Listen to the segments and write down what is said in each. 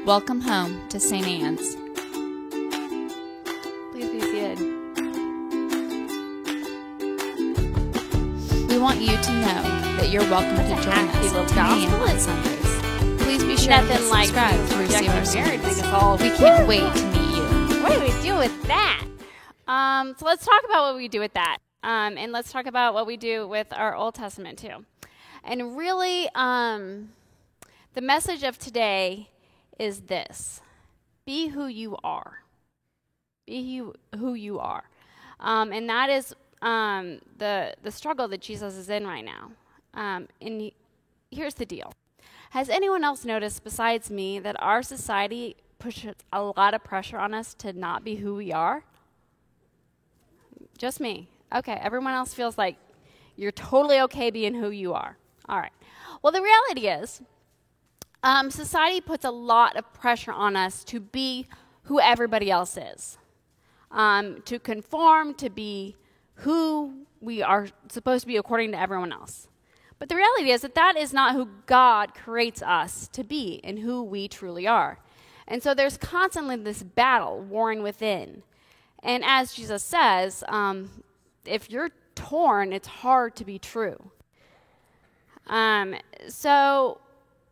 Welcome home to St. Anne's. Please be seated. We want you to know that you're welcome to join us at 10 a.m. on Sundays. Please be sure to subscribe to receive our sermons. We can't wait to meet you. What do we do with that? So let's talk about what we do with that. And let's talk about what we do with our Old Testament too. And really, the message of today is this: be who you are. Be who you are. And that is the struggle that Jesus is in right now. And here's the deal. Has anyone else noticed besides me that our society pushes a lot of pressure on us to not be who we are? Just me. Okay, everyone else feels like you're totally okay being who you are. All right. Well, the reality is, society puts a lot of pressure on us to be who everybody else is, to conform, to be who we are supposed to be according to everyone else. But the reality is that is not who God creates us to be and who we truly are. And so there's constantly this battle warring within. And as Jesus says, if you're torn, it's hard to be true.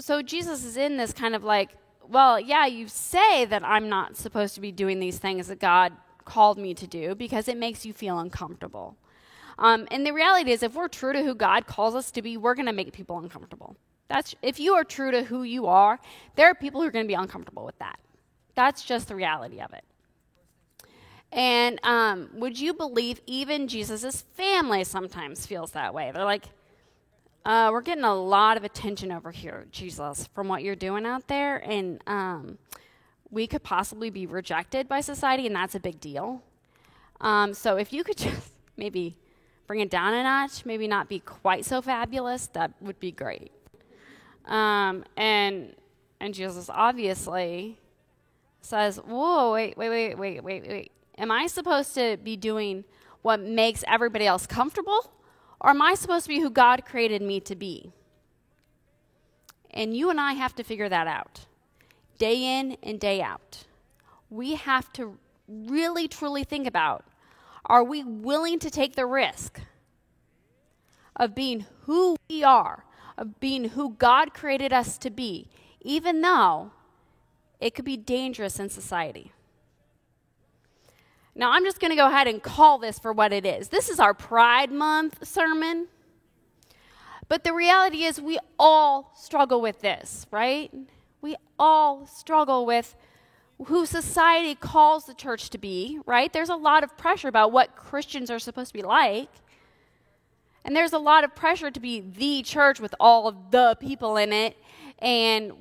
So Jesus is in this kind of like, well, yeah, you say that I'm not supposed to be doing these things that God called me to do because it makes you feel uncomfortable. And the reality is, if we're true to who God calls us to be, we're going to make people uncomfortable. If you are true to who you are, there are people who are going to be uncomfortable with that. That's just the reality of it. And would you believe even Jesus' family sometimes feels that way? They're like, we're getting a lot of attention over here, Jesus, from what you're doing out there, and we could possibly be rejected by society, and that's a big deal. So if you could just maybe bring it down a notch, maybe not be quite so fabulous, that would be great. And Jesus obviously says, whoa, wait. Am I supposed to be doing what makes everybody else comfortable? Or am I supposed to be who God created me to be? And you and I have to figure that out. Day in and day out. We have to really, truly think about, are we willing to take the risk of being who we are, of being who God created us to be, even though it could be dangerous in society? Now, I'm just going to go ahead and call this for what it is. This is our Pride Month sermon. But the reality is we all struggle with this, right? We all struggle with who society calls the church to be, right? There's a lot of pressure about what Christians are supposed to be like. And there's a lot of pressure to be the church with all of the people in it. And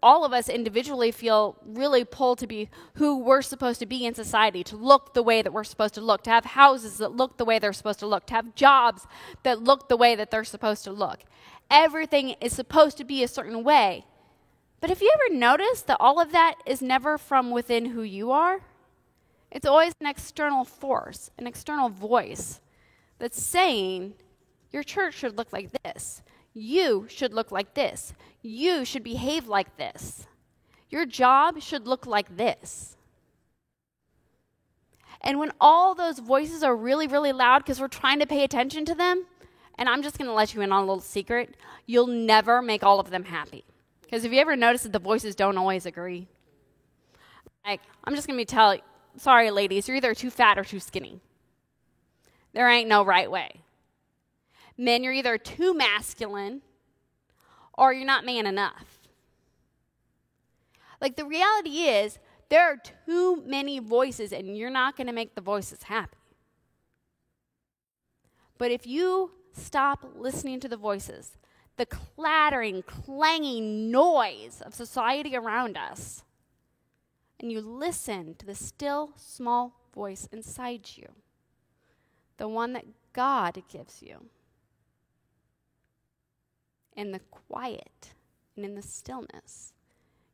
all of us individually feel really pulled to be who we're supposed to be in society, to look the way that we're supposed to look, to have houses that look the way they're supposed to look, to have jobs that look the way that they're supposed to look. Everything is supposed to be a certain way. But have you ever noticed that all of that is never from within who you are? It's always an external force, an external voice that's saying, your church should look like this. You should look like this. You should behave like this. Your job should look like this. And when all those voices are really, really loud because we're trying to pay attention to them, and I'm just going to let you in on a little secret, you'll never make all of them happy. Because have you ever noticed that the voices don't always agree? Like, I'm just going to tell you, sorry, ladies, you're either too fat or too skinny. There ain't no right way. Men, you're either too masculine or you're not man enough. Like, the reality is, there are too many voices and you're not going to make the voices happy. But if you stop listening to the voices, the clattering, clanging noise of society around us, and you listen to the still, small voice inside you, the one that God gives you, in the quiet and in the stillness,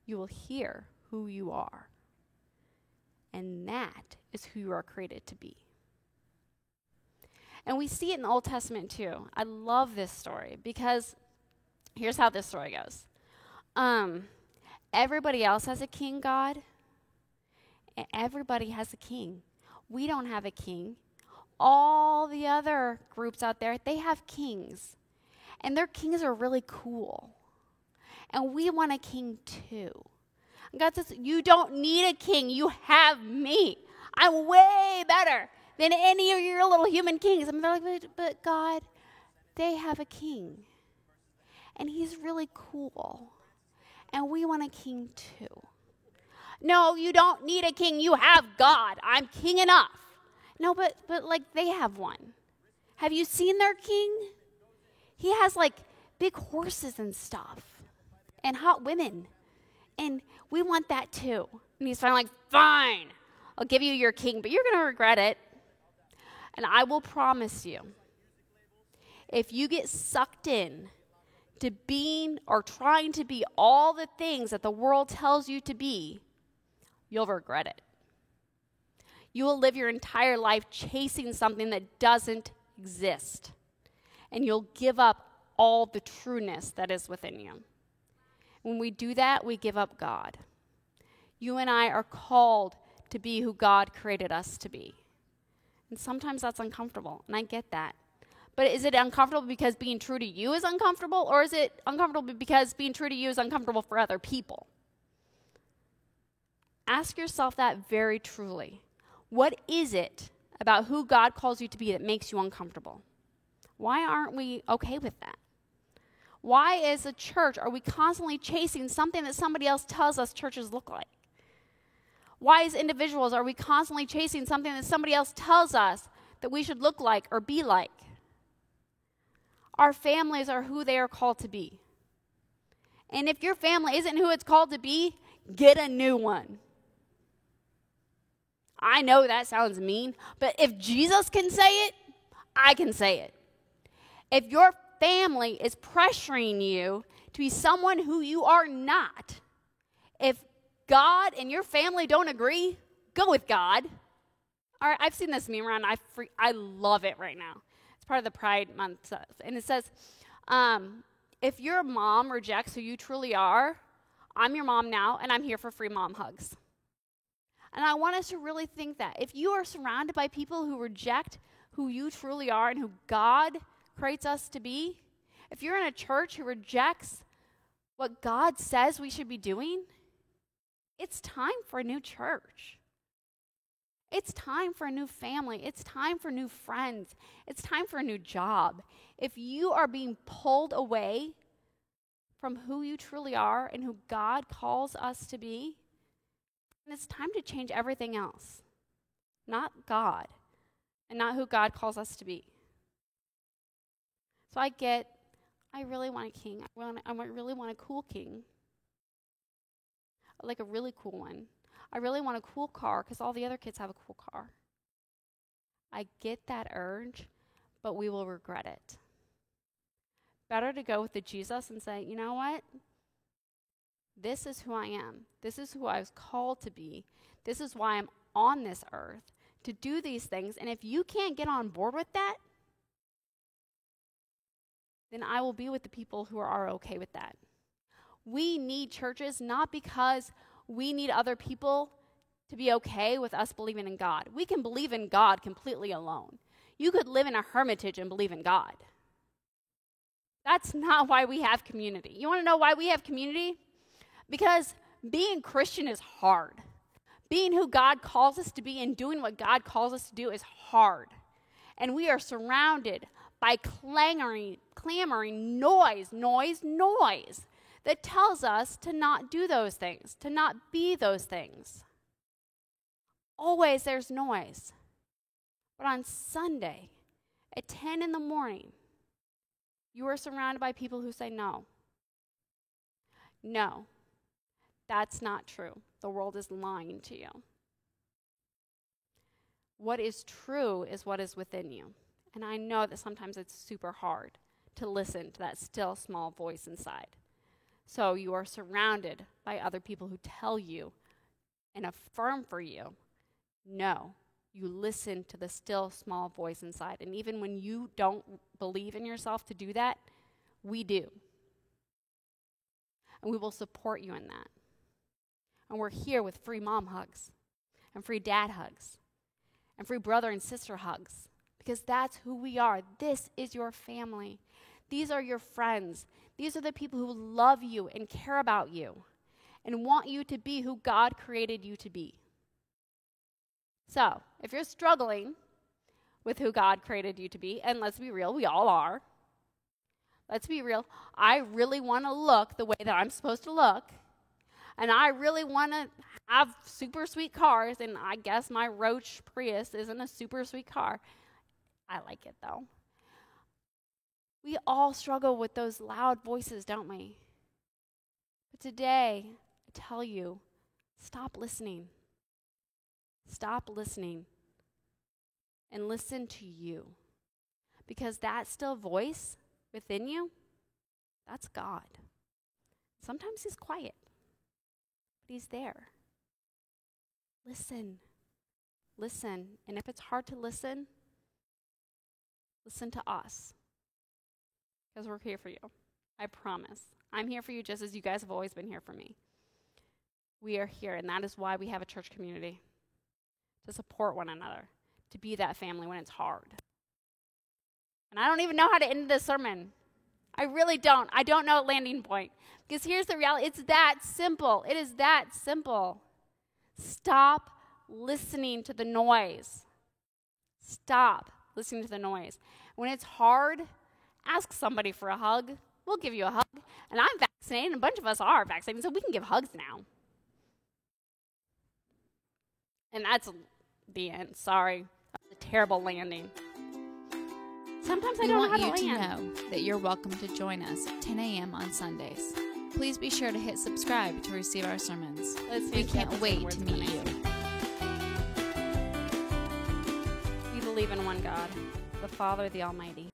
you will hear who you are. And that is who you are created to be. And we see it in the Old Testament too. I love this story because here's how this story goes. Everybody else has a king, God. And everybody has a king. We don't have a king. All the other groups out there, they have kings. And their kings are really cool. And we want a king too. And God says, you don't need a king. You have me. I'm way better than any of your little human kings. And they're like, but God, they have a king. And he's really cool. And we want a king too. No, you don't need a king. You have God. I'm king enough. No, but like they have one. Have you seen their king? He has like big horses and stuff and hot women. And we want that too. And he's finally like, fine, I'll give you your king, but you're going to regret it. And I will promise you, if you get sucked in to being or trying to be all the things that the world tells you to be, you'll regret it. You will live your entire life chasing something that doesn't exist. And you'll give up all the trueness that is within you. When we do that, we give up God. You and I are called to be who God created us to be. And sometimes that's uncomfortable, and I get that. But is it uncomfortable because being true to you is uncomfortable, or is it uncomfortable because being true to you is uncomfortable for other people? Ask yourself that very truly. What is it about who God calls you to be that makes you uncomfortable? Why aren't we okay with that? Why, as a church, are we constantly chasing something that somebody else tells us churches look like? Why, as individuals, are we constantly chasing something that somebody else tells us that we should look like or be like? Our families are who they are called to be. And if your family isn't who it's called to be, get a new one. I know that sounds mean, but if Jesus can say it, I can say it. If your family is pressuring you to be someone who you are not, if God and your family don't agree, go with God. All right, I've seen this meme around. I love it right now. It's part of the Pride Month stuff. And it says, if your mom rejects who you truly are, I'm your mom now, and I'm here for free mom hugs. And I want us to really think that. If you are surrounded by people who reject who you truly are and who God creates us to be, if you're in a church who rejects what God says we should be doing, it's time for a new church. It's time for a new family. It's time for new friends. It's time for a new job. If you are being pulled away from who you truly are and who God calls us to be, then it's time to change everything else. Not God, and not who God calls us to be. So I really want a king. I really want a cool king. Like a really cool one. I really want a cool car because all the other kids have a cool car. I get that urge, but we will regret it. Better to go with the Jesus and say, you know what? This is who I am. This is who I was called to be. This is why I'm on this earth, to do these things. And if you can't get on board with that, then I will be with the people who are okay with that. We need churches not because we need other people to be okay with us believing in God. We can believe in God completely alone. You could live in a hermitage and believe in God. That's not why we have community. You want to know why we have community? Because being Christian is hard. Being who God calls us to be and doing what God calls us to do is hard. And we are surrounded by clamoring noise that tells us to not do those things, to not be those things. Always there's noise. But on Sunday, at 10 in the morning, you are surrounded by people who say no. No, that's not true. The world is lying to you. What is true is what is within you. And I know that sometimes it's super hard to listen to that still small voice inside. So you are surrounded by other people who tell you and affirm for you, no. You listen to the still small voice inside. And even when you don't believe in yourself to do that, we do. And we will support you in that. And we're here with free mom hugs and free dad hugs and free brother and sister hugs because that's who we are. This is your family. These are your friends. These are the people who love you and care about you and want you to be who God created you to be. So, if you're struggling with who God created you to be, and let's be real, we all are. Let's be real. I really want to look the way that I'm supposed to look. And I really want to have super sweet cars, and I guess my Roach Prius isn't a super sweet car. I like it, though. We all struggle with those loud voices, don't we? But today, I tell you, stop listening. Stop listening and listen to you. Because that still voice within you, that's God. Sometimes he's quiet. But he's there. Listen. Listen. And if it's hard to listen, listen to us. Because we're here for you. I promise. I'm here for you just as you guys have always been here for me. We are here, and that is why we have a church community. To support one another. To be that family when it's hard. And I don't even know how to end this sermon. I really don't. I don't know a landing point. Because here's the reality. It's that simple. It is that simple. Stop listening to the noise. Stop listening to the noise. When it's hard, ask somebody for a hug. We'll give you a hug. And I'm vaccinated, and a bunch of us are vaccinated, so we can give hugs now. And that's the end. Sorry. That was a terrible landing. Sometimes I don't know how to land. We want you to know that you're welcome to join us at 10 a.m. on Sundays. Please be sure to hit subscribe to receive our sermons. We can't wait to meet you. We believe in one God, the Father, the Almighty.